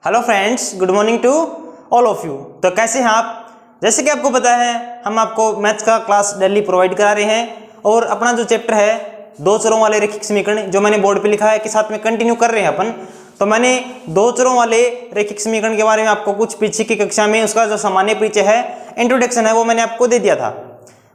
Hello friends, good morning to all of you. तो कैसे हैं आप? जैसे कि आपको पता है हम आपको मैथ्स का क्लास डेली प्रोवाइड करा रहे हैं और अपना जो चैप्टर है दो चरों वाले रैखिक समीकरण जो मैंने बोर्ड पे लिखा है के साथ में कंटिन्यू कर रहे हैं अपन। तो मैंने दो चरों वाले रैखिक समीकरण के बारे में आपको कुछ पीछे की कक्षा में उसका जो सामान्य परिचय है, इंट्रोडक्शन है, वो मैंने आपको दे दिया था।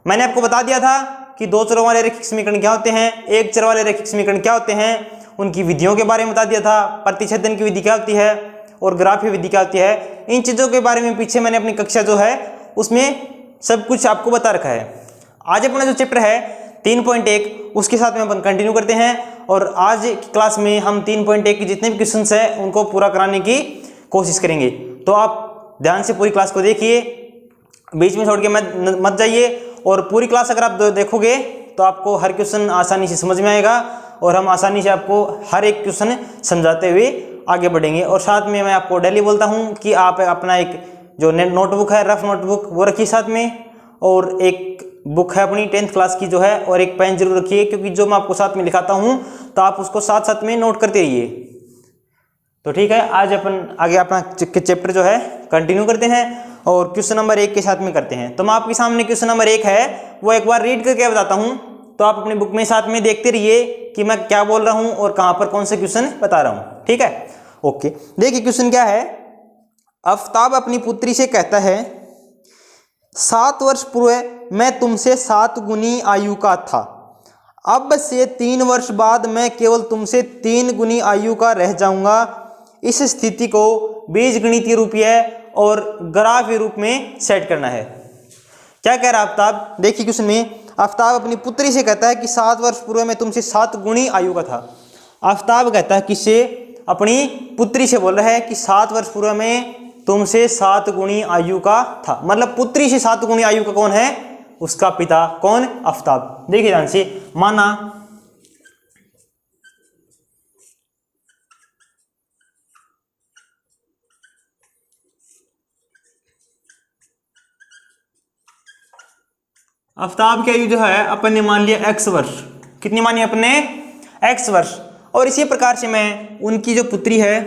मैंने आपको बता दिया था कि दो चरों वाले रैखिक समीकरण क्या होते हैं, एक चर वाले रैखिक समीकरण क्या होते हैं, उनकी विधियों के बारे में बता दिया था, प्रतिच्छेदन की विधि क्या होती है और ग्राफीय विधि क्या होती है। इन चीज़ों के बारे में पीछे मैंने अपनी कक्षा जो है उसमें सब कुछ आपको बता रखा है। आज अपना जो चैप्टर है 3.1 उसके साथ में अपन कंटिन्यू करते हैं और आज की क्लास में हम 3.1 के जितने भी क्वेश्चंस हैं उनको पूरा कराने की कोशिश करेंगे। तो आप ध्यान से पूरी क्लास को देखिए, बीच में छोड़ के मत जाइए और पूरी क्लास अगर आप देखोगे तो आपको हर क्वेश्चन आसानी से समझ में आएगा और हम आसानी से आपको हर एक क्वेश्चन समझाते हुए आगे बढ़ेंगे। और साथ में मैं आपको डेली बोलता हूं कि आप अपना एक जो नोटबुक है, रफ नोटबुक, वो रखिए साथ में, और एक बुक है अपनी 10th क्लास की जो है, और एक पेन जरूर रखिए, क्योंकि जो मैं आपको साथ में लिखाता हूं तो आप उसको साथ साथ में नोट करते रहिए। तो ठीक है, आज अपन आगे अपना चैप्टर जो है कंटिन्यू करते हैं और क्वेश्चन नंबर 1 के साथ में करते हैं। तो मैं आपके सामने क्वेश्चन नंबर 1 है वो एक बार रीड करके बताता हूं, तो आप अपनी बुक में साथ में देखते रहिए कि मैं क्या बोल रहा हूं और कहां पर कौन से क्वेश्चन बता रहा हूं। ठीक है, ओके। देखिए क्वेश्चन क्या है। आफ्ताब अपनी पुत्री से कहता है, 7 वर्ष पूर्व मैं तुमसे 7 गुनी आयु का था, अब से 3 वर्ष बाद मैं केवल तुमसे 3 गुनी आयु का रह जाऊंगा। इस स्थिति को बीजगणितीय रूपीय और ग्राफीय रूप में सेट करना है। क्या कह रहा है आफ्ताब? देखिए क्वेश्चन में आफ्ताब अपनी पुत्री से कहता है कि 7 वर्ष पूर्व मैं तुमसे 7 गुनी आयु का था। आफ्ताब कहता है किससे? अपनी पुत्री से बोल रहा है कि 7 वर्ष पूर्व में तुमसे 7 गुनी आयु का था। मतलब पुत्री से 7 गुनी आयु का कौन है? उसका पिता। कौन? आफ्ताब। देखिए ध्यान से, माना आफ्ताब की आयु जो है अपन ने मान लिया x वर्ष। कितनी मानी अपने? x वर्ष। और इसी प्रकार से मैं उनकी जो पुत्री है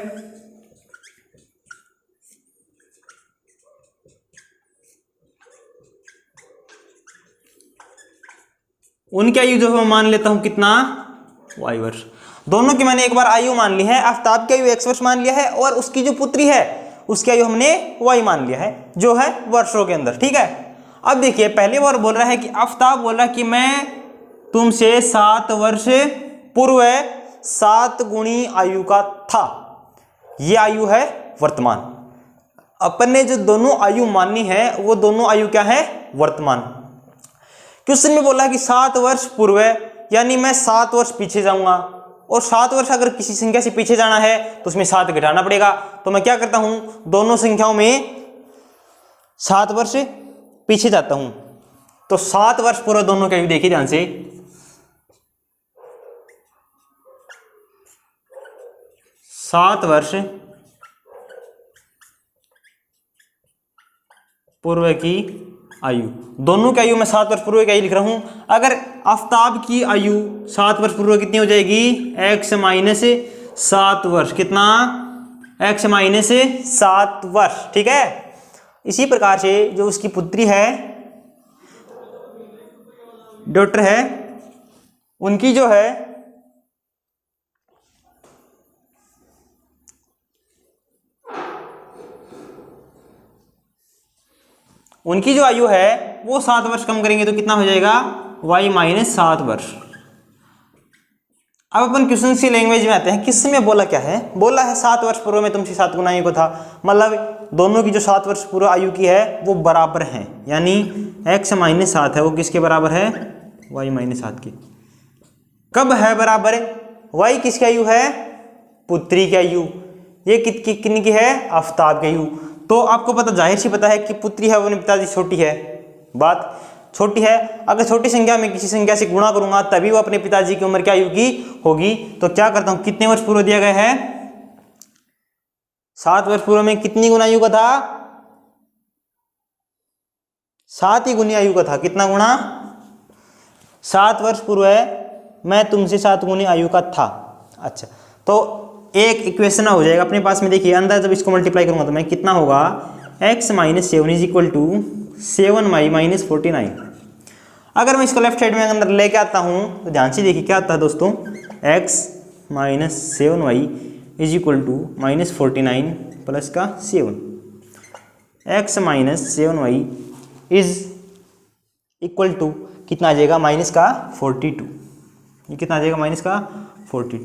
उनकी आयु जो है मान लेता हूं कितना? y वर्ष। दोनों की मैंने एक बार आयु मान ली है। आफ्ताब की आयु x वर्ष मान लिया है और उसकी जो पुत्री है उसकी आयु हमने y मान लिया है, जो है वर्षों के अंदर। ठीक है, अब देखिए पहली बार बोल रहा है कि आफ्ताब बोल रहा है कि मैं तुमसे 7 वर्ष पूर्व 7 गुनी आयु का था। ये आयु है वर्तमान। अपन ने जो दोनों आयु मानी है वो दोनों आयु क्या है? वर्तमान। क्वेश्चन में बोला कि 7 वर्ष पूर्व, यानी मैं 7 वर्ष पीछे जाऊंगा, और 7 वर्ष अगर किसी संख्या से पीछे जाना है तो उसमें 7 घटाना पड़ेगा। तो मैं क्या करता हूं, दोनों संख्याओं में 7 वर्ष पीछे जाता हूं। तो 7 वर्ष पूर्व दोनों की आयु देखिए ध्यान से, 7 वर्ष पूर्व की आयु, दोनों की आयु मैं 7 वर्ष पूर्व की आयु लिख रहा हूं। अगर आफ्ताब की आयु 7 वर्ष पूर्व कितनी हो जाएगी? x माइनस 7 वर्ष। कितना? x माइनस 7 वर्ष। ठीक है, इसी प्रकार से जो उसकी पुत्री है, डॉटर है, उनकी जो है उनकी जो आयु है वो 7 वर्ष कम करेंगे तो कितना हो जाएगा? y माइनस 7 वर्ष। अब अपन क्वेश्चन की लैंग्वेज में आते हैं। किस में बोला क्या है? बोला है 7 वर्ष पूर्व में तुमसे 7 गुना आयु को था। मतलब दोनों की जो 7 वर्ष पूर्व आयु की है वो बराबर है, यानी x माइनस 7 है वो किसके बराबर है? y माइनस 7 की। कब है बराबर? y किसकी आयु है? पुत्री की आयु। ये कितनी की है? आफ्ताब की आयु। तो आपको पता, जाहिर सी पता है कि पुत्री है वो अपने पिताजी छोटी है, बात छोटी है। अगर छोटी संख्या में किसी संख्या से गुणा करूंगा तभी वो अपने पिताजी की उम्र की आयु की होगी। तो क्या करता हूं, कितने वर्ष पूर्व दिया गया है? 7 वर्ष पूर्व में कितनी गुना आयु का था? 7 ही गुनी आयु का था। कितना गुणा? 7 वर्ष पूर्व मैं तुमसे 7 गुनी आयु का था। अच्छा, तो एक इक्वेशन हो जाएगा अपने पास में। देखिए अंदर जब इसको मल्टीप्लाई करूंगा तो मैं कितना होगा, x minus 7 is equal to 7y minus 49। अगर मैं इसको लेफ्ट साइड में अंदर लेके आता हूँ तो ध्यान से देखिए क्या आता है दोस्तों, x minus 7y is equal to minus 49 plus का 7। x minus 7y is equal to कितना आ जाएगा, माइनस का 42। ये कितना आ जाएगा, माइनस का 42।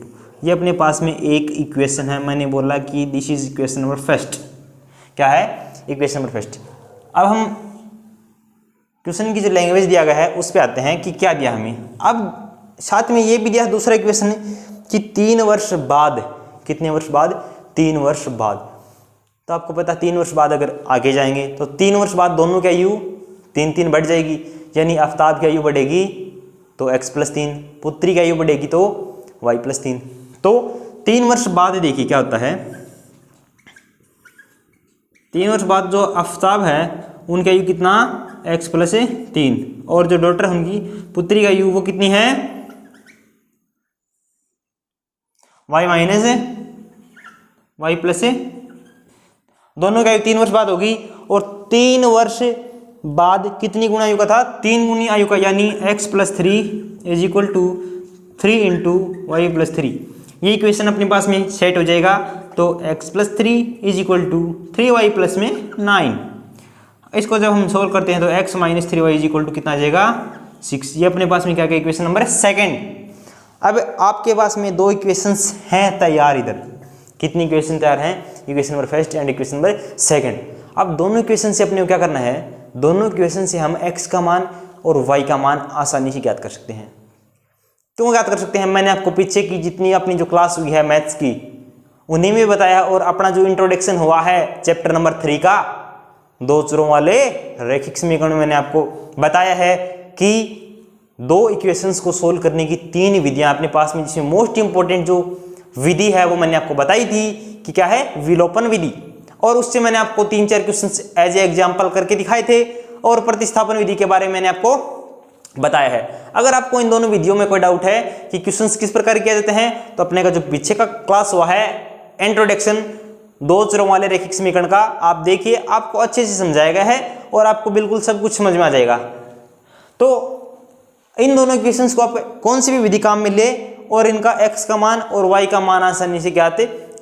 ये अपने पास में एक इक्वेशन है। मैंने बोला कि this is equation number first. क्या है, इक्वेशन नंबर फर्स्ट। अब हम क्वेश्चन की जो लैंग्वेज दिया गया है उस पे आते हैं कि क्या दिया हमें। अब साथ में ये भी दिया दूसरा इक्वेशन कि 3 वर्ष बाद, कितने वर्ष बाद, 3 वर्ष बाद। तो आपको पता 3 वर्ष बाद अगर आगे जाएंगे तो 3 वर्ष बाद दोनों की आयु 3 बढ़ जाएगी, यानी आफ्ताब की आयु बढ़ेगी तो x प्लस 3, पुत्री की आयु बढ़ेगी तो y प्लस 3। तो 3 वर्ष बाद देखिए क्या होता है, 3 वर्ष बाद जो आफ्ताब है उनकी आयु कितना, x प्लस 3, और जो डॉटर होंगी पुत्री की आयु वो कितनी है, y माइनस y प्लस, दोनों की आयु 3 वर्ष बाद होगी। और 3 वर्ष बाद कितनी गुना आयु का था, 3 गुनी आयु का, यानी x plus 3 is equal to 3 into Y plus 3। ये इक्वेशन अपने पास में सेट हो जाएगा। तो x plus 3 is equal to 3y plus में 9। इसको जब हम सोल्व करते हैं तो x minus 3y is equal to कितना आ जाएगा, 6। ये अपने पास में क्या क्या इक्वेशन नंबर सेकंड। अब आपके पास में 2 इक्वेशंस हैं तैयार। इधर कितनी इक्वेशन तैयार हैं, equation number first and equation number second. अब दोनों इक्वेशन से अपने को क्या करना है, दोनों इक्वेशन से हम x का मान और y का मान आसानी से ज्ञात कर सकते हैं। क्यों ज्ञात कर सकते हैं, मैंने आपको पीछे की जितनी अपनी जो क्लास हुई है मैथ्स की उन्हीं में बताया, और अपना जो इंट्रोडक्शन हुआ है चैप्टर नंबर 3 का 2 चरों वाले रैखिक समीकरण में मैंने आपको बताया है कि 2 इक्वेशंस को सोल्व करने की 3 विधियां अपने पास में, जिसमें मोस्ट इंपॉर्टेंट जो विधि है वो मैंने आपको बताई थी कि क्या है, विलोपन विधि। और उससे मैंने आपको 3-4 क्वेश्चंस एज ए एग्जांपल करके दिखाए थे, और प्रतिस्थापन विधि के बारे में मैंने आपको बताया है। अगर आपको इन दोनों विधियों में कोई डाउट है कि क्वेश्चंस किस प्रकार किए जाते हैं तो अपने का जो पीछे का क्लास हुआ है इंट्रोडक्शन 2 चरों वाले रैखिक समीकरण का, आप देखिए, आपको अच्छे से समझाया गया है और आपको बिल्कुल सब कुछ समझ में आ जाएगा। तो इन दोनों इक्वेशंस को आप कौन सी भी विधि काम में ले और इनका x का मान और y का मान आसानी से ज्ञात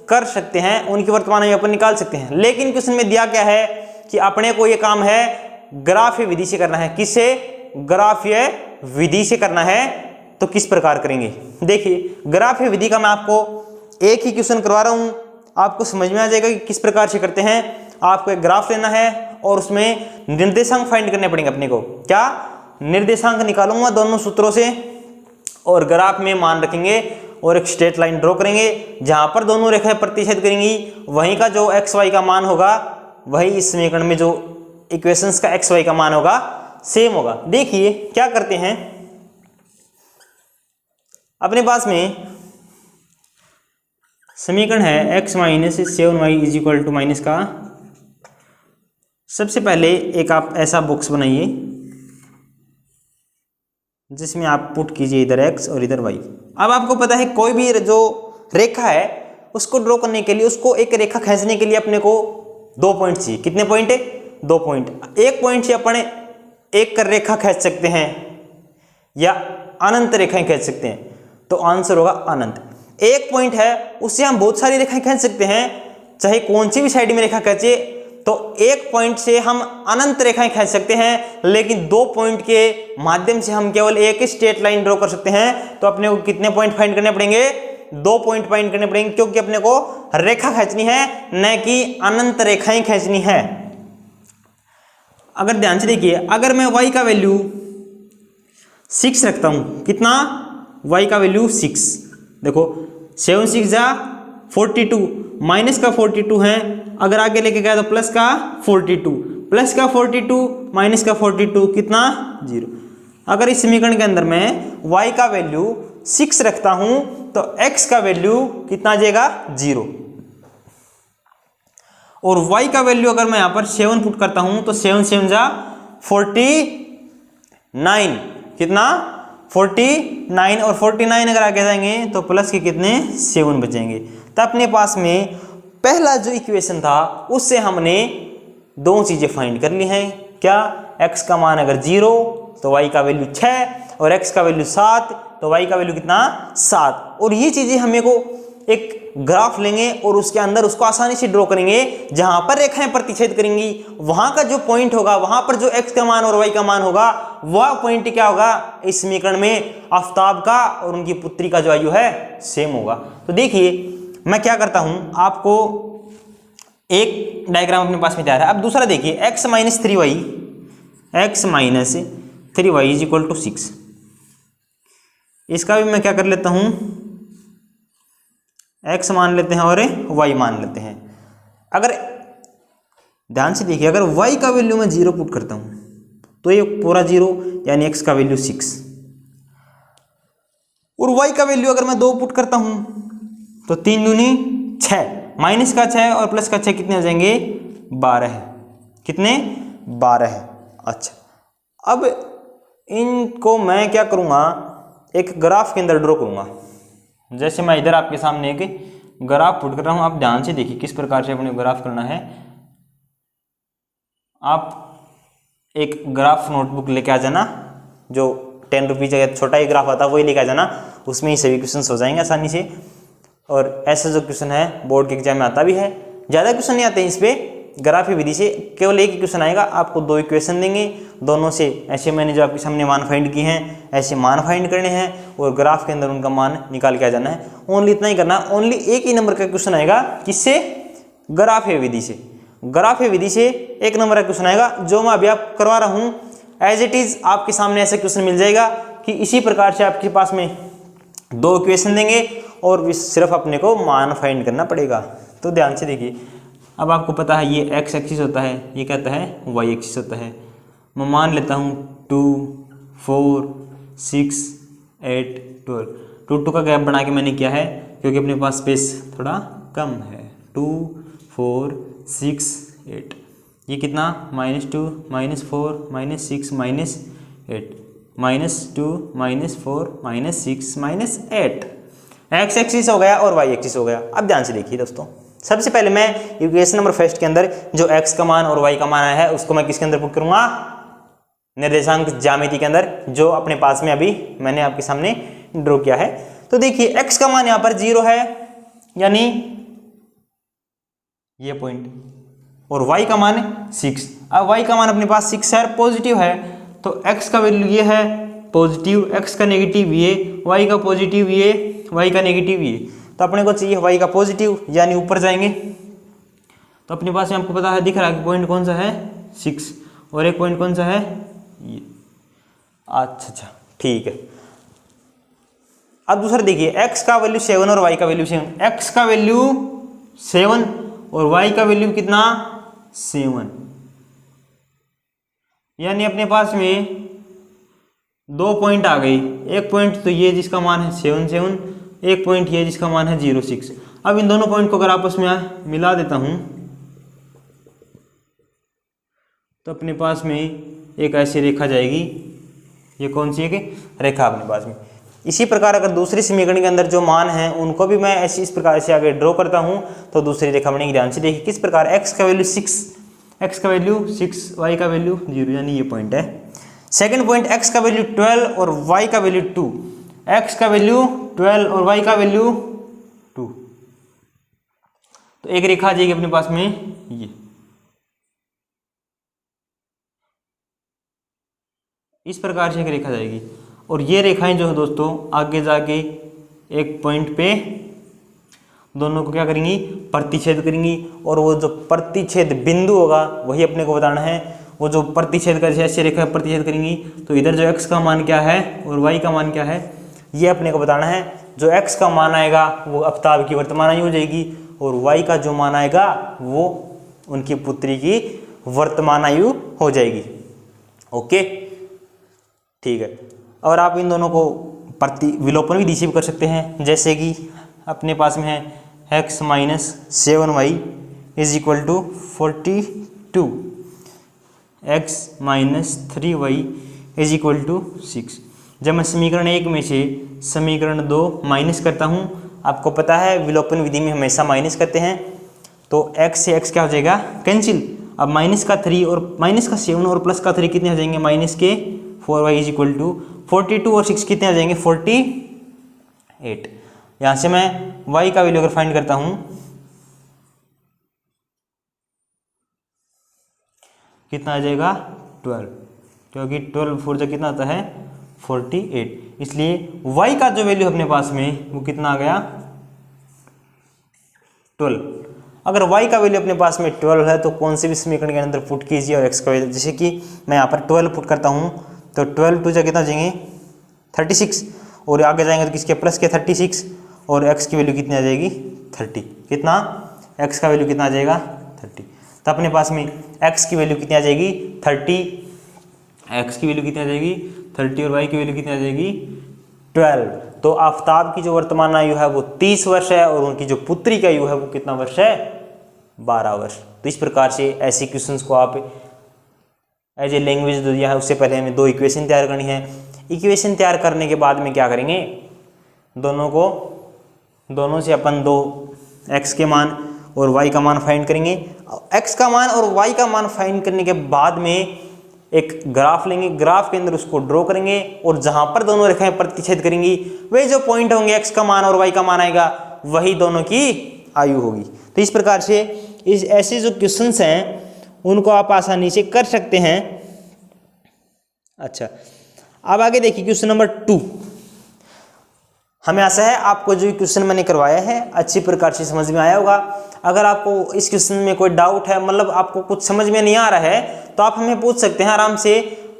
कर सकते हैं, उनकी वर्तमान आयु अपन निकाल सकते हैं। लेकिन क्वेश्चन में दिया क्या है कि अपने को ये काम है ग्राफीय विधि से करना है। किससे, ग्राफीय विधि से करना है। तो किस प्रकार करेंगे, देखिए ग्राफीय विधि का मैं आपको एक ही क्वेश्चन करवा रहा हूं, आपको समझ में आ जाएगा कि किस प्रकार से करते हैं। आपको एक ग्राफ लेना है और उसमें निर्देशांक फाइंड करने पड़ेंगे अपने को। क्या, निर्देशांक निकालूंगा दोनों सूत्रों से और ग्राफ में मान रखेंगे और एक स्ट्रेट लाइन ड्रॉ करेंगे। जहां पर दोनों रेखाएं प्रतिच्छेद करेंगी वहीं का जो एक्स वाई का मान होगा वही इस समीकरण में जो इक्वेशंस का एक्स वाई का मान होगा सेम होगा। देखिए क्या करते हैं, अपने पास में समीकरण है x minus 7y is equal to minus का, सबसे पहले एक आप ऐसा बॉक्स बनाइए जिसमें आप पुट कीजिए इधर x और इधर y। अब आपको पता है कोई भी जो रेखा है उसको ड्रॉ करने के लिए, उसको एक रेखा खींचने के लिए अपने को 2 पॉइंट चाहिए। कितने पॉइंट है, 2 पॉइंट। एक पॉइंट से अपन एक कर रेखा खींच सकते हैं या अनंत रेखाएं खींच सकते हैं, तो आंसर होगा अनंत। एक पॉइंट है उससे हम बहुत सारी रेखाएं खींच सकते हैं, चाहे कौन सी भी साइड में रेखा खींचे, तो एक पॉइंट से हम अनंत रेखाएं खींच सकते हैं। लेकिन 2 पॉइंट के माध्यम से हम केवल एक ही स्ट्रेट लाइन ड्रॉ कर सकते हैं। तो अपने को कितने पॉइंट फाइंड करने पड़ेंगे, 2 पॉइंट फाइंड करने पड़ेंगे, क्योंकि अपने को रेखा खींचनी है न कि अनंत रेखाएं खींचनी है। अगर ध्यान से देखिए, अगर मैं y का वैल्यू 6 रखता हूं, कितना, y का वैल्यू 6, देखो 7 6 जा 42, माइनस का 42 है, अगर आगे लेके गया तो प्लस का 42, प्लस का 42 माइनस का 42 कितना, 0। अगर इस समीकरण के अंदर मैं y का वैल्यू 6 रखता हूं तो x का वैल्यू कितना आ जाएगा, 0। और y का वैल्यू अगर मैं यहां पर 7 पुट करता हूं तो 7 7 जा 49, कितना, 49, और 49 अगर आगे जाएंगे तो प्लस के कितने 7 बचेंगे। तो अपने पास में पहला जो इक्वेशन था उससे हमने दो चीजें फाइंड कर ली हैं। क्या? x का मान अगर 0 तो y का वैल्यू 6 और x का वैल्यू 7 तो y का वैल्यू कितना? 7। और ये चीजें हमें को एक ग्राफ लेंगे और उसके अंदर उसको आसानी से ड्रॉ करेंगे। जहां पर रेखाएं प्रतिच्छेद करेंगी वहां का जो पॉइंट होगा, वहां पर जो x का मान और y का मान होगा, वह पॉइंट क्या होगा इस समीकरण में? आफ्ताब का और उनकी पुत्री का जो आयु है सेम होगा। तो देखिए मैं क्या करता हूं, आपको एक डायग्राम अपने पास में तैयार है। अब दूसरा देखिए, x minus 3y is equal to 6। इसका भी मैं क्या कर लेता हूं, x मान लेते हैं और y मान लेते हैं। अगर ध्यान से देखिए, अगर y का वैल्यू मैं 0 पुट करता हूं तो ये पूरा 0 यानी x का वैल्यू 6, और y का वैल्यू अगर मैं 2 पुट करता हूं तो 3 दूनी 6, माइनस का 6 और प्लस का 6 कितने हो जाएंगे? 12 है। कितने? 12 है। अच्छा, अब इनको मैं क्या करूंगा, एक ग्राफ के अंदर ड्रॉ करूंगा। जैसे मैं इधर आपके सामने एक ग्राफ पुट कर रहा हूं, आप ध्यान से देखिए किस प्रकार से अपने ग्राफ करना है। आप एक ग्राफ नोटबुक लेके आ जाना, जो 10 रुपीज का छोटा ही ग्राफ आता है वही लेके आ जाना, उसमें ही सभी क्वेश्चन हो जाएंगे आसानी से। और ऐसा जो क्वेश्चन है बोर्ड के एग्जाम में आता भी है, ज़्यादा क्वेश्चन नहीं आते हैं इस पर। ग्राफी विधि से केवल एक ही क्वेश्चन आएगा, आपको 2 इक्वेशन देंगे, दोनों से ऐसे मैंने जो आपके सामने मान फाइंड किए हैं ऐसे मान फाइंड करने हैं और ग्राफ के अंदर उनका मान निकाल के आ जाना है। ओनली इतना ही करना है। ओनली एक ही नंबर का क्वेश्चन आएगा, किससे? ग्राफी विधि से। ग्राफी विधि से 1 नंबर का क्वेश्चन आएगा, जो मैं अभी आप करवा रहा हूँ एज इट इज आपके सामने ऐसा क्वेश्चन मिल जाएगा कि इसी प्रकार से आपके पास में 2 इक्वेशन देंगे और सिर्फ अपने को मान फाइंड करना पड़ेगा। तो ध्यान से देखिए, अब आपको पता है ये x एक्सिस होता है, ये कहता है y एक्सिस होता है। मैं मान लेता हूँ 2, 4, 6, 8, 12। 2 का गैप बना के मैंने किया है क्योंकि अपने पास स्पेस थोड़ा कम है। 2, 4, 6, 8, ये कितना? -2, -4, -6, -8, -2, -4, -6, -8। x एक्सिस हो गया और y एक्सिस हो गया। अब ध्यान से देखिए दोस्तों, सबसे पहले मैं इक्वेशन नंबर फर्स्ट के अंदर जो x का मान और y का मान आया है उसको मैं किसके अंदर पुट करूंगा? निर्देशांक ज्यामिति के अंदर, जो अपने पास में अभी मैंने आपके सामने ड्रॉ किया है। तो देखिए x का मान यहाँ पर 0 है, यानी ये पॉइंट, और y का मान 6। अब y का मान अपने पास 6 है, पॉजिटिव है, तो x का वैल्यू ये है पॉजिटिव, x का नेगेटिव ये, y का पॉजिटिव ये, y का नेगेटिव ये। तो अपने को चाहिए y का पॉजिटिव, यानी ऊपर जाएंगे। तो अपने पास में आपको पता है, दिख रहा है कि पॉइंट कौन सा है? 6, और एक पॉइंट कौन सा है? ये। अच्छा ठीक है। अब दूसरा देखिए, x का वैल्यू 7 और y का वैल्यू 7। x का वैल्यू 7 और y का वैल्यू कितना? 7, यानी अपने पास में 2 पॉइंट आ गई। एक पॉइंट तो ये जिसका मान है 7, 7, एक पॉइंट ये जिसका मान है 0, 6। अब इन दोनों पॉइंट को अगर आपस में मिला देता हूं तो अपने पास में एक ऐसी रेखा जाएगी। ये कौन सी है रेखा अपने पास में? इसी प्रकार अगर दूसरी समीकरण के अंदर जो मान हैं उनको भी मैं ऐसी इस प्रकार से आगे ड्रॉ करता हूं तो दूसरी रेखा बनेगी। ध्यान से देखिए किस प्रकार, x का वैल्यू 6, y का वैल्यू 0, यानी ये पॉइंट है। सेकंड पॉइंट, x का वैल्यू 12 और y का वैल्यू 2। x का वैल्यू 12 और y का वैल्यू 2। तो एक रेखा आ जाएगी अपने पास में ये। इस प्रकार से एक रेखा जाएगी, और ये रेखाएं जो है दोस्तों आगे जाके एक पॉइंट पे दोनों को क्या करेंगी? प्रतिच्छेद करेंगी। और वो जो प्रतिच्छेद बिंदु होगा वही अपने को बताना है। वो जो प्रतिच्छेद कर ऐसी रेखा प्रतिच्छेद करेंगी तो इधर जो x का मान क्या है और y का मान क्या है ये अपने को बताना है। जो x का मान आएगा वो आफ्ताब की वर्तमान आयु हो जाएगी, और y का जो मान आएगा वो उनकी पुत्री की वर्तमान आयु हो जाएगी। ओके ठीक है। और आप इन दोनों को प्रति विलोपन भी रिसीव कर सकते हैं, जैसे कि अपने पास में है x minus 7y is equal to 42, x minus 3y is equal to 6। जब मैं समीकरण 1 में से समीकरण 2 माइनस करता हूँ आपको पता है विलोपन विधि में हमेशा माइनस करते हैं, तो x से x क्या हो जाएगा कैंसिल। अब माइनस का 3 और माइनस का 7 और प्लस का 3 कितने हो जाएंगे माइनस के 4y इज इक्वल टू 42 और 6 कितने हो जाएंगे 48। यहाँ से मैं y का वैल्यू अगर फाइंड करता हूँ कितना आ जाएगा 12, क्योंकि 12 4 जो कितना आता है 48, इसलिए y का जो वैल्यू अपने पास में वो कितना आ गया 12। अगर y का वैल्यू अपने पास में 12 है तो कौन से भी समीकरण के अंदर पुट कीजिए और x का वैल्यू, जैसे कि मैं यहाँ पर 12 पुट करता हूँ तो 12 2 जा कितना हो जाएंगे 36, और आगे जाएंगे तो किसके प्लस के 36, और x की वैल्यू कितनी आ जाएगी 30। कितना x का वैल्यू कितना आ जाएगा 30, तो अपने पास में x की वैल्यू कितनी आ जाएगी 30, x की वैल्यू कितनी आ जाएगी 30 और y की वैल्यू कितनी आ जाएगी 12। तो आफताब की जो वर्तमान आयु है वो 30 वर्ष है और उनकी जो पुत्री की आयु है वो कितना वर्ष है 12 वर्ष। तो इस प्रकार से ऐसे क्वेश्चंस को आप एज ए लैंग्वेज जो दिया है उससे पहले हमें 2 इक्वेशन तैयार करनी है। इक्वेशन तैयार करने के बाद में क्या करेंगे, दोनों से अपन 2 x के मान और y का मान फाइंड करेंगे। x का मान और y का मान फाइंड करने के बाद में एक ग्राफ लेंगे, ग्राफ के अंदर उसको ड्रॉ करेंगे और जहां पर दोनों रेखाएं प्रतिच्छेद करेंगी वे जो पॉइंट होंगे x का मान और y का मान आएगा वही दोनों की आयु होगी। तो इस प्रकार से इस ऐसे जो क्वेश्चंस हैं उनको आप आसानी से कर सकते हैं। अच्छा, अब आगे देखिए क्वेश्चन नंबर 2। हमें आशा है आपको जो क्वेश्चन मैंने करवाया है अच्छी प्रकार से समझ में आया होगा। अगर आपको इस क्वेश्चन में कोई डाउट है, मतलब आपको कुछ समझ में नहीं आ रहा है, तो आप हमें पूछ सकते हैं आराम से।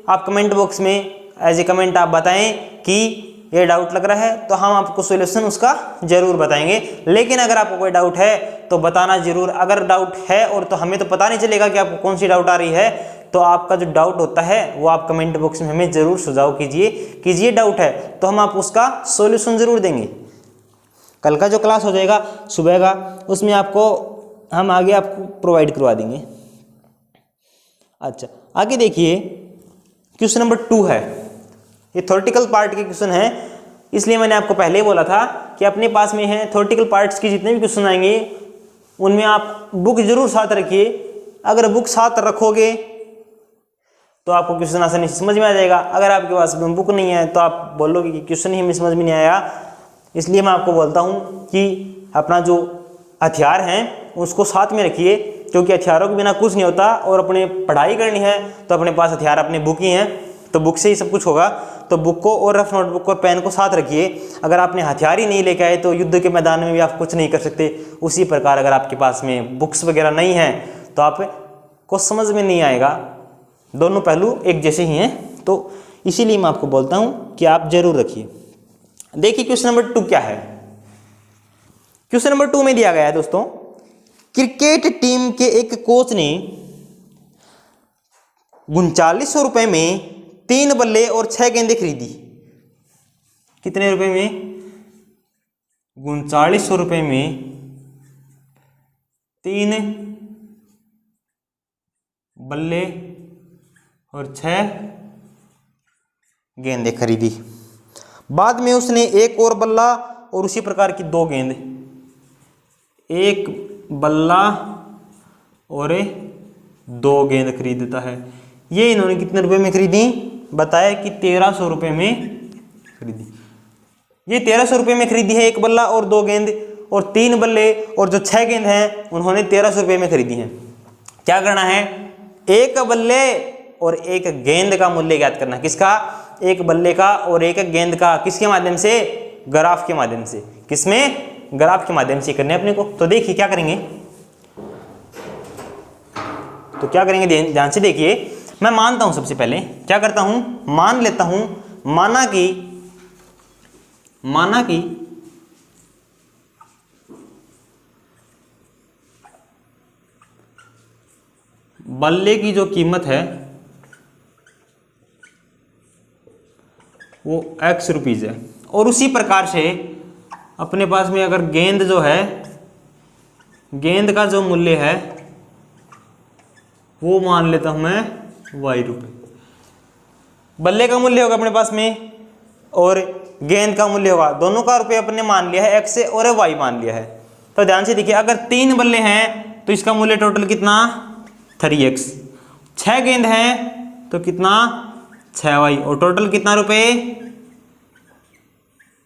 आप कमेंट बॉक्स में एज ए कमेंट आप बताएं कि ये डाउट लग रहा है, तो हम आपको सॉल्यूशन उसका जरूर बताएंगे। लेकिन अगर आपको कोई डाउट है तो बताना जरूर। अगर डाउट है और तो हमें तो पता नहीं चलेगा कि आपको कौन सी डाउट आ रही है, तो आपका जो डाउट होता है वो आप कमेंट बॉक्स में हमें जरूर सुझाव कीजिए। डाउट है तो हम आप उसका सॉल्यूशन जरूर देंगे। कल का जो क्लास हो जाएगा सुबह का, उसमें हम आगे आपको प्रोवाइड करवा देंगे। अच्छा, आगे देखिए क्वेश्चन नंबर 2 है, ये थ्योरेटिकल पार्ट के क्वेश्चन है, इसलिए मैंने आपको पहले ही बोला था कि अपने पास में है थ्योरेटिकल पार्ट्स की जितने भी क्वेश्चन आएंगे उनमें आप बुक जरूर साथ रखिए। अगर बुक साथ रखोगे तो आपको क्वेश्चन आसानी से समझ में आ जाएगा। अगर आपके पास बुक नहीं है तो आप बोलोगे कि क्वेश्चन ही हमें समझ में नहीं आया। इसलिए मैं आपको बोलता हूँ कि अपना जो हथियार हैं उसको साथ में रखिए, क्योंकि हथियारों के बिना कुछ नहीं होता। और अपने पढ़ाई करनी है तो अपने पास हथियार अपनी बुक ही हैं, तो बुक से ही सब कुछ होगा। तो बुक को और रफ नोटबुक और पेन को साथ रखिए। अगर आपने हथियार ही नहीं लेके आए तो युद्ध के मैदान में भी आप कुछ नहीं कर सकते। उसी प्रकार अगर आपके पास में बुक्स वगैरह नहीं है तो आपको समझ में नहीं आएगा। दोनों पहलू एक जैसे ही हैं, तो इसीलिए मैं आपको बोलता हूँ कि आप जरूर रखिए। देखिए क्वेश्चन नंबर 2 क्या है। क्वेश्चन नंबर 2 में दिया गया है दोस्तों, क्रिकेट टीम के एक कोच ने 3900 रुपए में 3 बल्ले और 6 गेंदें खरीदी। कितने रुपए में? 3900 रुपए में 3 बल्ले और 6 गेंदें खरीदी। बाद में उसने एक और बल्ला और उसी प्रकार की 2 गेंद, एक बल्ला और 2 गेंद खरीदता है। ये इन्होंने कितने रुपए में खरीदी? बताया कि 1300 रुपए में खरीदी। ये 1300 रुपए में खरीदी है एक बल्ला और 2 गेंद, और 3 बल्ले और जो 6 गेंद हैं उन्होंने 1300 रुपए में खरीदी हैं। क्या करना है? एक बल्ले और एक गेंद का मूल्य ज्ञात करना। किसका? एक बल्ले का और एक गेंद का। किसके माध्यम से? ग्राफ के माध्यम से। किसमें? ग्राफ के माध्यम से करने अपने को। तो देखिए क्या करेंगे, ध्यान से देखिए। मैं मानता हूं, सबसे पहले क्या करता हूं, मान लेता हूं, माना कि बल्ले की जो कीमत है वो x रुपीज है, और उसी प्रकार से अपने पास में अगर गेंद जो है, गेंद का जो मूल्य है वो मान लेता हूं मैं y रुपए। बल्ले का मूल्य होगा अपने पास में, और गेंद का मूल्य होगा, दोनों का रुपये अपने मान लिया है x और y मान लिया है। तो ध्यान से देखिए, अगर 3 बल्ले हैं तो इसका मूल्य टोटल कितना 3x, 6 गेंद हैं तो कितना 6y और टोटल कितना रुपए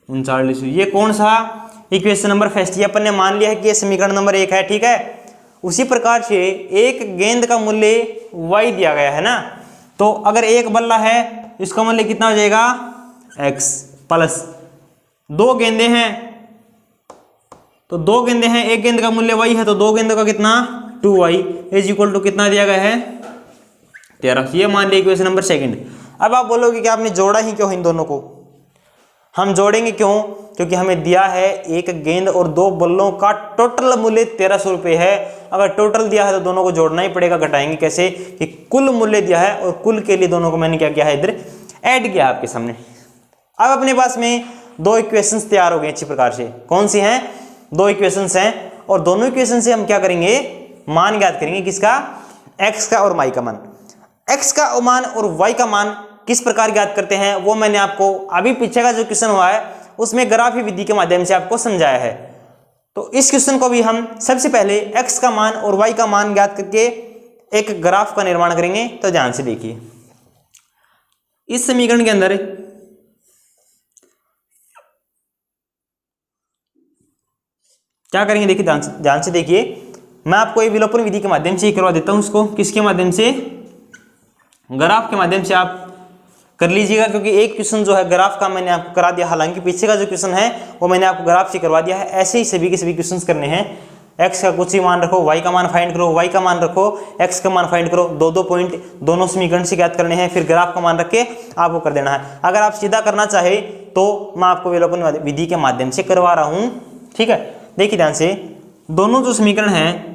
39। ये कौन सा इक्वेशन नंबर फर्स्ट, ये अपन ने मान लिया है कि ये समीकरण नंबर 1 है, ठीक है। उसी प्रकार से एक गेंद का मूल्य y दिया गया है ना, तो अगर एक बल्ला है इसका मूल्य कितना हो जाएगा x प्लस 2 गेंदे हैं तो 2 गेंदे हैं, एक गेंद का मूल्य y है तो 2 गेंदों का कितना 2y इज इक्वल टू कितना दिया गया है 13। ये मान लिया इक्वेशन नंबर 2। अब आप बोलोगे कि आपने जोड़ा ही क्यों इन दोनों को, हम जोड़ेंगे क्यों, क्योंकि हमें दिया है एक गेंद और 2 बल्लों का टोटल मूल्य 1300 रुपये है। अगर टोटल दिया है तो दोनों को जोड़ना ही पड़ेगा, घटाएंगे कैसे कि कुल मूल्य दिया है और कुल के लिए दोनों को मैंने क्या किया है इधर ऐड किया आपके सामने। अब अपने पास में 2 इक्वेशंस तैयार हो गए अच्छी प्रकार से। कौन सी हैं 2 इक्वेशंस हैं, और दोनों इक्वेशन से हम क्या करेंगे मान ज्ञात करेंगे, किसका x का और y का मान। x का मान और y का मान किस प्रकार ज्ञात करते हैं वो मैंने आपको अभी पीछे का जो क्वेश्चन हुआ है उसमें ग्राफी विधि के माध्यम से आपको समझाया है। तो इस क्वेश्चन को भी हम सबसे पहले x का मान और y का मान ज्ञात करके एक ग्राफ का निर्माण करेंगे। तो ध्यान से देखिए, इस समीकरण के अंदर क्या करेंगे, देखिए ध्यान से देखिए, मैं आपको ये विलोपन विधि के माध्यम से ही करवा देता हूं उसको, किसके माध्यम से, ग्राफ के माध्यम से आप कर लीजिएगा, क्योंकि एक क्वेश्चन जो है ग्राफ का मैंने आपको करा दिया, हालांकि पीछे का जो क्वेश्चन है वो मैंने आपको ग्राफ से करवा दिया है। ऐसे ही सभी के सभी क्वेश्चन करने हैं, x का कुछ ही मान रखो, y का मान फाइंड करो, y का मान रखो, x का मान फाइंड करो, 2-2 पॉइंट दोनों समीकरण से ज्ञात करने हैं, फिर ग्राफ का मान रख के आपको कर देना है। अगर आप सीधा करना चाहे तो मैं आपको विलोपन विधि के माध्यम से करवा रहा हूँ, ठीक है। देखिए ध्यान से, दोनों जो समीकरण हैं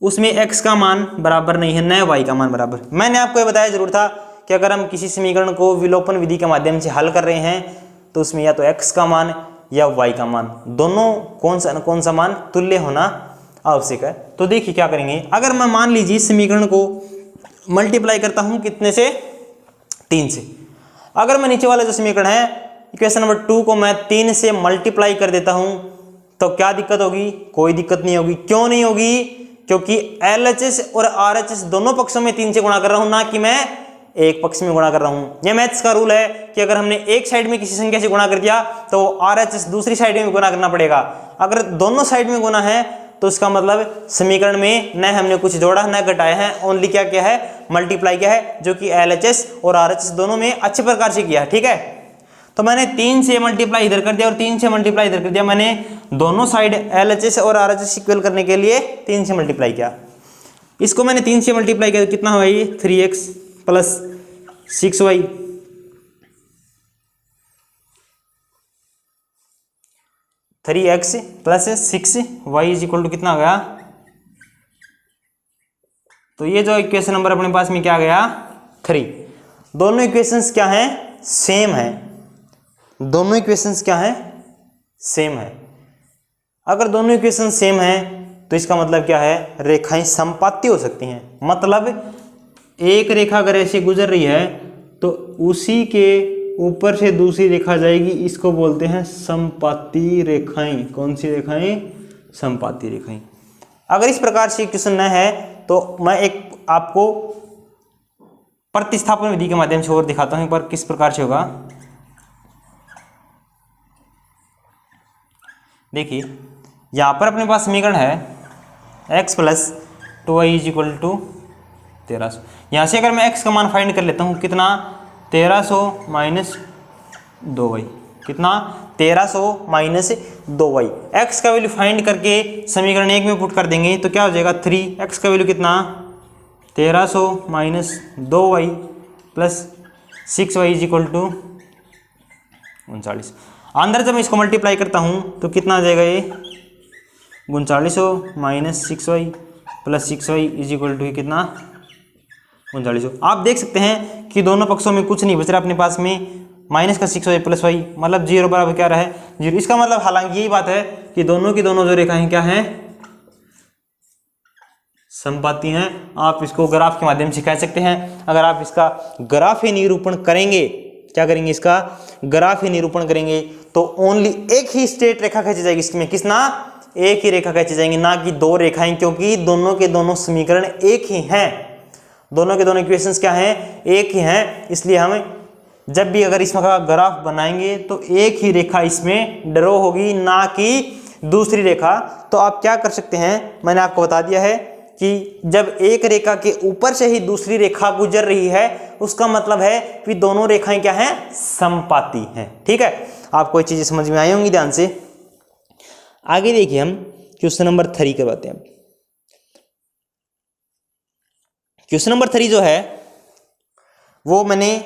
उसमें x का मान बराबर नहीं है, न y का मान बराबर। मैंने आपको ये बताया जरूर था कि अगर हम किसी समीकरण को विलोपन विधि के माध्यम से हल कर रहे हैं तो उसमें या तो x का मान या y का मान, दोनों कौन सा मान तुल्य होना आवश्यक है। तो देखिए क्या करेंगे, अगर मैं मान लीजिए इस समीकरण को मल्टीप्लाई करता हूं कितने से 3 से, अगर मैं नीचे वाला जो समीकरण है इक्वेशन नंबर 2 को मैं 3 से मल्टीप्लाई कर देता हूं तो क्या दिक्कत होगी, कोई दिक्कत नहीं होगी। क्यों नहीं होगी, क्योंकि LHS और RHS दोनों पक्षों में 3 से गुणा कर रहा हूं, ना कि मैं एक पक्ष में गुणा कर रहा हूं। यह मैथ्स का रूल है कि अगर हमने एक साइड में किसी संख्या से गुणा कर दिया तो RHS दूसरी साइड में गुणा करना पड़ेगा। अगर दोनों साइड में गुणा है तो इसका मतलब समीकरण में न हमने कुछ जोड़ा न घटाया है, ओनली क्या किया है मल्टीप्लाई किया है, जो कि LHS और RHS दोनों में अच्छे प्रकार से किया है, ठीक है। तो मैंने 3 से मल्टीप्लाई इधर कर दिया और 3 से मल्टीप्लाई इधर कर दिया। मैंने दोनों साइड LHS और RHS इक्वल करने के लिए 3 से मल्टीप्लाई किया। इसको मैंने 3 से मल्टीप्लाई किया तो कितना हुआ ये 3x plus 6y, 3x plus 6y is equal to कितना हो गया, तो ये जो इक्वेशन नंबर अपने पास में क्या गया 3। दोनों इक्वेशंस क्या हैं सेम है, दोनों इक्वेशंस क्या हैं सेम है। अगर दोनों इक्वेशन सेम हैं तो इसका मतलब क्या है, रेखाएं समपाती हो सकती हैं। मतलब एक रेखा अगर ऐसे गुजर रही है तो उसी के ऊपर से दूसरी रेखा जाएगी, इसको बोलते हैं समपाती रेखाएं। कौन सी रेखाएं, समपाती रेखाएं। अगर इस प्रकार से क्वेश्चन न है तो मैं एक आपको प्रतिस्थापन विधि के माध्यम से और दिखाता हूं, पर किस प्रकार से होगा। देखिए यहाँ पर अपने पास समीकरण है x plus 2y is equal to 1300। यहाँ से अगर मैं x का मान फाइंड कर लेता हूँ कितना 1300 माइनस 2y, कितना 1300 माइनस 2y। x का वैल्यू फाइंड करके समीकरण 1 में पुट कर देंगे तो क्या हो जाएगा 3। x का वैल्यू कितना 1300 minus 2y plus 6y is equal to 39। अंदर जब मैं इसको मल्टीप्लाई करता हूँ तो कितना आ जाएगा ये 3900 minus 6y plus 6y is equal to कितना 3900। आप देख सकते हैं कि दोनों पक्षों में कुछ नहीं बच रहा अपने पास में, माइनस का 6y प्लस y मतलब 0 बराबर क्या रहा है 0। इसका मतलब हालांकि यही बात है कि दोनों की दोनों जो रेखाएं क्या हैं समपाती हैं। आप इसको ग्राफ के माध्यम से कह सकते हैं। अगर आप इसका ग्राफ ही निरूपण करेंगे क्या करेंगे, इसका ग्राफ ही निरूपण करेंगे, तो ओनली एक ही स्ट्रेट रेखा खींची जाएगी इसमें, किसना, एक ही रेखा खींची जाएंगी, ना कि दो रेखाएं, क्योंकि दोनों के दोनों समीकरण एक ही हैं, दोनों के दोनों इक्वेशंस क्या हैं, एक ही हैं। इसलिए हम जब भी अगर इसमें का ग्राफ बनाएंगे तो एक ही रेखा इसमें ड्रॉ होगी, ना कि दूसरी रेखा। तो आप क्या कर सकते हैं, मैंने आपको बता दिया है कि जब एक रेखा के ऊपर से ही दूसरी रेखा गुजर रही है, उसका मतलब है कि दोनों रेखाएं क्या हैं, समपाती हैं। ठीक है, आपको ये चीजें समझ में आई होंगी ध्यान से। आगे देखिए, हम क्वेश्चन नंबर 3 करवाते हैं। क्वेश्चन नंबर 3 जो है वो मैंने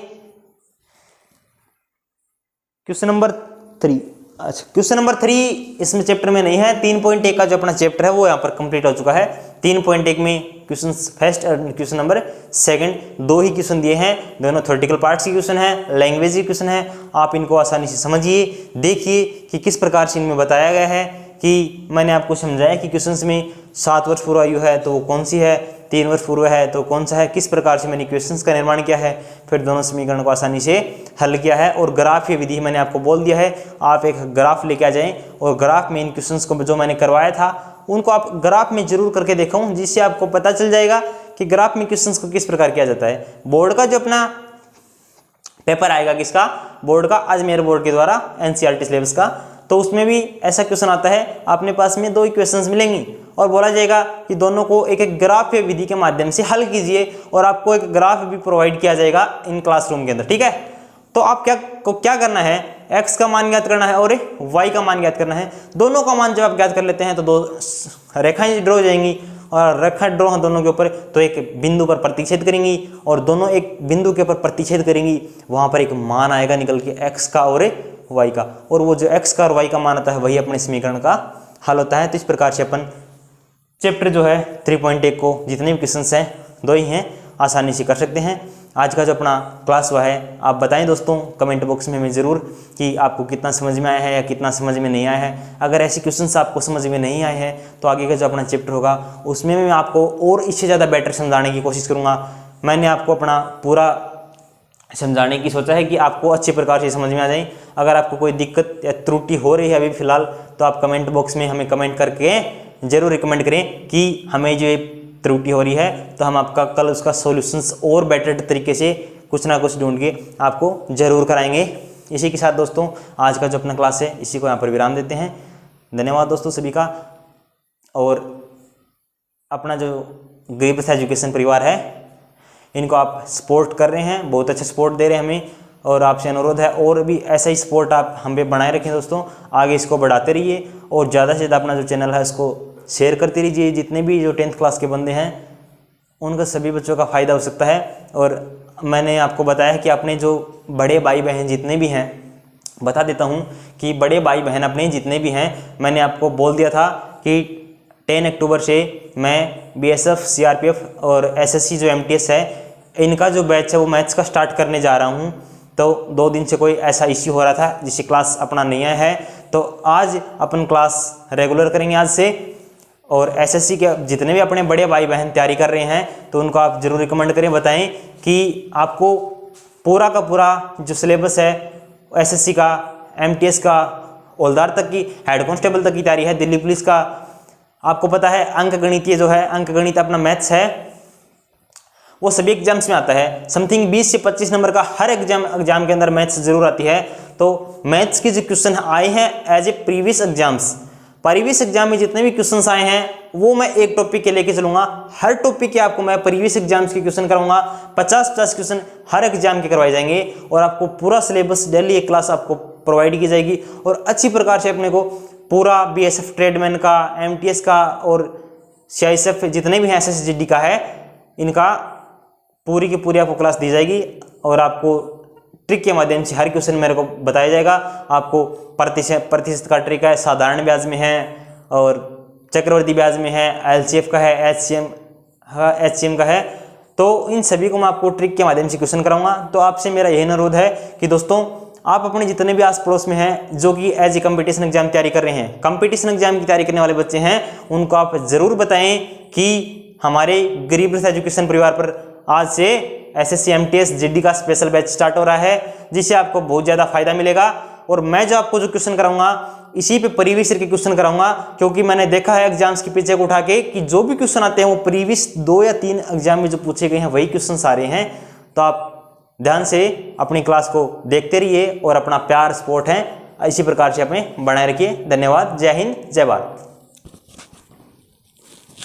क्वेश्चन नंबर 3, अच्छा क्वेश्चन नंबर 3 इसमें चैप्टर में नहीं है। 3.1 का जो अपना चैप्टर है वो यहाँ पर कंप्लीट हो चुका है। 3.1 में क्वेश्चन फर्स्ट और क्वेश्चन नंबर 2 दो ही क्वेश्चन दिए हैं, दोनों थ्योरेटिकल पार्ट्स के क्वेश्चन है, लैंग्वेज के क्वेश्चन है। आप इनको आसानी से समझिए, देखिए कि किस प्रकार से इनमें बताया गया है कि मैंने आपको समझाया कि क्वेश्चंस में 7 वर्ष पूर्व आयु है तो वो कौन सी है, 3 वर्ष पूर्व है तो कौन सा है, किस प्रकार से मैंने क्वेश्चंस का निर्माण किया है, फिर दोनों समीकरण को आसानी से हल किया है। और ग्राफ ये विधि मैंने आपको बोल दिया है, आप एक ग्राफ लेके आ जाएं और ग्राफ में इन क्वेश्चंस को जो मैंने करवाया था उनको आप ग्राफ में जरूर करके देखो, जिससे आपको पता चल जाएगा कि ग्राफ में क्वेश्चंस को किस प्रकार किया जाता है। बोर्ड का जो अपना पेपर आएगा, किसका, बोर्ड का, अजमेर बोर्ड के द्वारा एनसीईआरटी सिलेबस का, तो उसमें भी ऐसा क्वेश्चन आता है, अपने पास में 2 इक्वेशंस मिलेंगी और बोला जाएगा कि दोनों को एक एक ग्राफ या विधि के माध्यम से हल कीजिए, और आपको एक ग्राफ भी प्रोवाइड किया जाएगा इन क्लासरूम के अंदर। ठीक है, तो आप क्या करना है, x का मान ज्ञात करना है और y का मान ज्ञात करना है। दोनों का मान जब आप ज्ञात कर लेते हैं तो 2 रेखाएं ड्रॉ हो जाएंगी, और रेखा ड्रॉ है दोनों के ऊपर, तो एक बिंदु पर प्रतिच्छेद करेंगी और दोनों एक बिंदु के ऊपर प्रतिच्छेद करेंगी, वहां पर एक मान आएगा निकल के x का और y का, और वो जो x का और y का मान आता है वही अपने समीकरण का हल होता है। तो इस प्रकार से अपन चैप्टर जो है 3.1 को जितने भी क्वेश्चन हैं 2 ही हैं, आसानी से कर सकते हैं। आज का जो अपना क्लास हुआ है, आप बताएं दोस्तों कमेंट बॉक्स में हमें ज़रूर कि आपको कितना समझ में आया है या कितना समझ में नहीं आया है। अगर ऐसे क्वेश्चंस आपको समझ में नहीं आए हैं तो आगे का जो अपना चैप्टर होगा उसमें मैं आपको और इससे ज़्यादा बेटर समझाने की कोशिश करूँगा। मैंने आपको अपना पूरा समझाने की सोचा है कि आपको अच्छे प्रकार से समझ में आ जाए। अगर आपको कोई दिक्कत या त्रुटि हो रही है अभी फिलहाल, तो आप कमेंट बॉक्स में हमें कमेंट करके ज़रूर रिकमेंड करें कि हमें जो त्रुटि हो रही है, तो हम आपका कल उसका सॉल्यूशंस और बेटर तरीके से कुछ ना कुछ ढूंढ के आपको ज़रूर कराएंगे। इसी के साथ दोस्तों आज का जो अपना क्लास है इसी को यहाँ पर विराम देते हैं। धन्यवाद दोस्तों सभी का। और अपना जो गरीब रथ एजुकेशन परिवार है, इनको आप सपोर्ट कर रहे हैं, बहुत अच्छा सपोर्ट दे रहे हैं हमें, और आपसे अनुरोध है और भी ऐसा ही सपोर्ट आप हम पे बनाए रखें दोस्तों। आगे इसको बढ़ाते रहिए और ज़्यादा से ज़्यादा अपना जो चैनल है उसको शेयर करते रहिए। जितने भी जो 10th क्लास के बंदे हैं उनका सभी बच्चों का फ़ायदा हो सकता है। और मैंने आपको बताया कि अपने जो बड़े भाई बहन जितने भी हैं, बता देता हूं कि बड़े भाई बहन अपने जितने भी हैं, मैंने आपको बोल दिया था कि 10 अक्टूबर से मैं BSF CRPF और SSC जो MTS है, इनका जो बैच है वो मैथ्स का स्टार्ट करने जा रहा हूँ। तो 2 दिन से कोई ऐसा इश्यू हो रहा था जिससे क्लास अपना नहीं आया है, तो आज अपन क्लास रेगुलर करेंगे आज से। और SSC के जितने भी अपने बड़े भाई बहन तैयारी कर रहे हैं तो उनको आप ज़रूर रिकमेंड करें, बताएं कि आपको पूरा का पूरा जो सिलेबस है SSC का, MTS का, हवलदार तक की, हेड कांस्टेबल तक की तैयारी है, दिल्ली पुलिस का। आपको पता है अंक गणितीय जो है, अंक गणित अपना मैथ्स है, वो सभी एग्जाम्स में आता है। समथिंग 20 से 25 नंबर का हर एग्जाम के अंदर मैथ्स जरूर आती है। तो मैथ्स के जो क्वेश्चन आए हैं एज ए प्रीवियस एग्जाम में जितने भी क्वेश्चंस आए हैं वो मैं एक टॉपिक के लेके चलूंगा। हर टॉपिक के आपको मैं प्रीवियस एग्जाम्स के क्वेश्चन कराऊंगा। 50-50 क्वेश्चन हर एग्जाम के करवाए जाएंगे और आपको पूरा सिलेबस डेली एक क्लास आपको प्रोवाइड की जाएगी। और अच्छी प्रकार से अपने को पूरा BSF ट्रेडमैन का, MTS का और CISF जितने भी हैं SSGD का है, इनका पूरी की पूरी आपको क्लास दी जाएगी। और आपको ट्रिक के माध्यम से हर क्वेश्चन मेरे को बताया जाएगा। आपको प्रतिशत का ट्रिक है, साधारण ब्याज में है और चक्रवर्ती ब्याज में है, LCF का है, HCM का है। तो इन सभी को मैं आपको ट्रिक के माध्यम से क्वेश्चन कराऊंगा। तो आपसे मेरा यही अनुरोध है कि दोस्तों आप अपने जितने भी आस पड़ोस में हैं जो कि एज ए कंपटीशन एग्जाम तैयारी कर रहे हैं, कंपटीशन एग्जाम की तैयारी करने वाले बच्चे हैं, उनको आप जरूर बताएं कि हमारे गरीब रथ एजुकेशन परिवार पर आज से एसएससी एमटीएस जीडी का स्पेशल बैच स्टार्ट हो रहा है, जिससे आपको बहुत ज़्यादा फायदा मिलेगा। और मैं जो आपको जो क्वेश्चन कराऊंगा इसी पे प्रीवियस ईयर के क्वेश्चन कराऊंगा, क्योंकि मैंने देखा है एग्जाम्स के पीछे को उठा के कि जो भी क्वेश्चन आते हैं वो प्रीवियस 2 या 3 एग्जाम में जो पूछे गए हैं वही क्वेश्चन सारे हैं। तो आप ध्यान से अपनी क्लास को देखते रहिए और अपना प्यार सपोर्ट है इसी प्रकार से अपने बनाए रखिए। धन्यवाद। जय हिंद, जय भारत।